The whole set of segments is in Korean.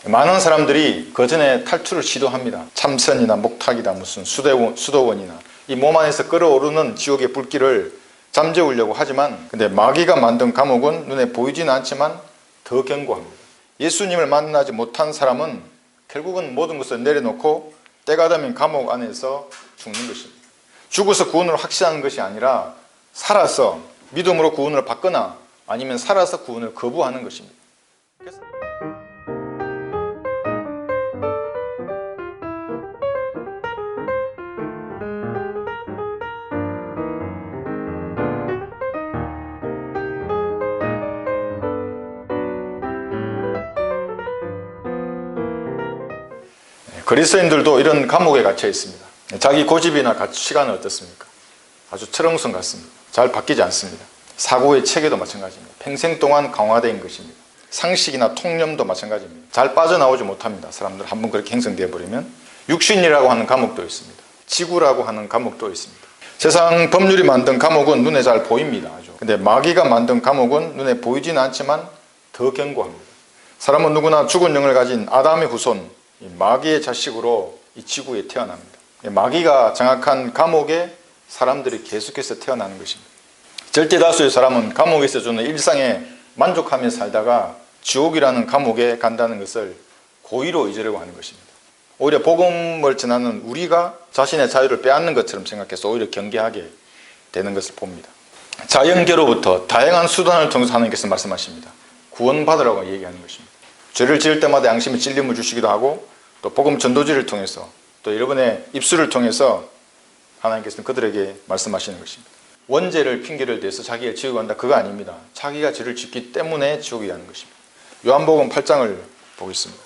많은 사람들이 그 전에 탈출을 시도합니다. 참선이나 목탁이나 무슨 수도원이나 이 몸 안에서 끓어오르는 지옥의 불길을 잠재우려고 하지만, 근데 마귀가 만든 감옥은 눈에 보이지는 않지만 더 견고합니다. 예수님을 만나지 못한 사람은 결국은 모든 것을 내려놓고 때가 되면 감옥 안에서 죽는 것입니다. 죽어서 구원을 확신하는 것이 아니라 살아서 믿음으로 구원을 받거나 아니면 살아서 구원을 거부하는 것입니다. 그리스도인들도 이런 감옥에 갇혀 있습니다. 자기 고집이나 가치관은 어떻습니까? 아주 철옹성 같습니다. 잘 바뀌지 않습니다. 사고의 체계도 마찬가지입니다. 평생 동안 강화된 것입니다. 상식이나 통념도 마찬가지입니다. 잘 빠져나오지 못합니다. 사람들 한번 그렇게 형성되어 버리면. 육신이라고 하는 감옥도 있습니다. 지구라고 하는 감옥도 있습니다. 세상 법률이 만든 감옥은 눈에 잘 보입니다. 아주. 근데 마귀가 만든 감옥은 눈에 보이지는 않지만 더 견고합니다. 사람은 누구나 죽은 영을 가진 아담의 후손, 이 마귀의 자식으로 이 지구에 태어납니다. 마귀가 장악한 감옥에 사람들이 계속해서 태어나는 것입니다. 절대 다수의 사람은 감옥에서 주는 일상에 만족하며 살다가 지옥이라는 감옥에 간다는 것을 고의로 잊으려고 하는 것입니다. 오히려 복음을 전하는 우리가 자신의 자유를 빼앗는 것처럼 생각해서 오히려 경계하게 되는 것을 봅니다. 자연계로부터 다양한 수단을 통해서 하나님께서 말씀하십니다. 구원받으라고 얘기하는 것입니다. 죄를 지을 때마다 양심의 찔림을 주시기도 하고, 또 복음 전도지를 통해서, 또 여러분의 입술을 통해서 하나님께서는 그들에게 말씀하시는 것입니다. 원죄를 핑계를 대서 자기를 지옥에 간다, 그거 아닙니다. 자기가 죄를 짓기 때문에 지옥에 가는 것입니다. 요한복음 8장을 보겠습니다.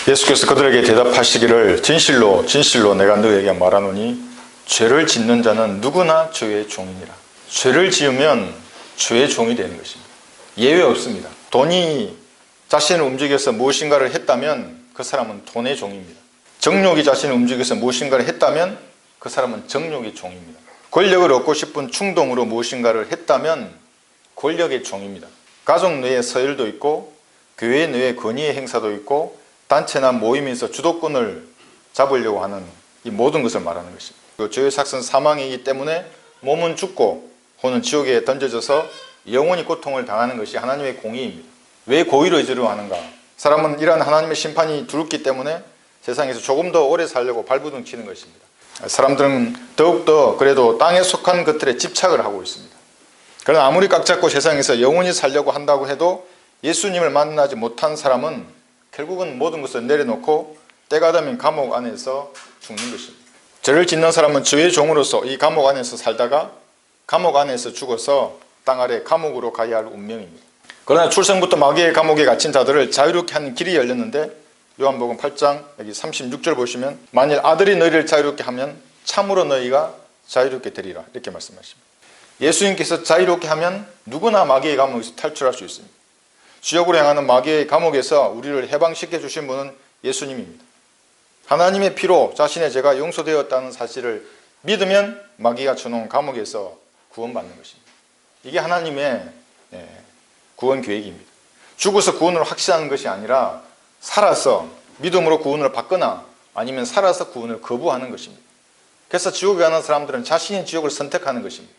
예수께서 그들에게 대답하시기를 진실로 진실로 내가 너희에게 말하노니 죄를 짓는 자는 누구나 죄의 종이니라. 죄를 지으면 죄의 종이 되는 것입니다. 예외 없습니다. 돈이 자신을 움직여서 무엇인가를 했다면 그 사람은 돈의 종입니다. 정욕이 자신을 움직여서 무엇인가를 했다면 그 사람은 정욕의 종입니다. 권력을 얻고 싶은 충동으로 무엇인가를 했다면 권력의 종입니다. 가족 내에 서열도 있고, 교회 내에 권위의 행사도 있고, 단체나 모임에서 주도권을 잡으려고 하는 이 모든 것을 말하는 것입니다. 그 죄의 삭은 사망이기 때문에 몸은 죽고 혼은 지옥에 던져져서 영원히 고통을 당하는 것이 하나님의 공의입니다. 왜 고의로 잊으려 하는가? 사람은 이러한 하나님의 심판이 두렵기 때문에 세상에서 조금 더 오래 살려고 발부둥 치는 것입니다. 사람들은 더욱더 그래도 땅에 속한 것들에 집착을 하고 있습니다. 그러나 아무리 꽉 잡고 세상에서 영원히 살려고 한다고 해도 예수님을 만나지 못한 사람은 결국은 모든 것을 내려놓고 때가 되면 감옥 안에서 죽는 것입니다. 죄를 짓는 사람은 죄의 종으로서 이 감옥 안에서 살다가 감옥 안에서 죽어서 땅 아래 감옥으로 가야 할 운명입니다. 그러나 출생부터 마귀의 감옥에 갇힌 자들을 자유롭게 하는 길이 열렸는데, 요한복음 8장 여기 36절 보시면 만일 아들이 너희를 자유롭게 하면 참으로 너희가 자유롭게 되리라, 이렇게 말씀하십니다. 예수님께서 자유롭게 하면 누구나 마귀의 감옥에서 탈출할 수 있습니다. 지옥으로 향하는 마귀의 감옥에서 우리를 해방시켜 주신 분은 예수님입니다. 하나님의 피로 자신의 죄가 용서되었다는 사실을 믿으면 마귀가 주는 감옥에서 구원받는 것입니다. 이게 하나님의 구원 계획입니다. 죽어서 구원을 확신하는 것이 아니라 살아서 믿음으로 구원을 받거나 아니면 살아서 구원을 거부하는 것입니다. 그래서 지옥에 가는 사람들은 자신이 지옥을 선택하는 것입니다.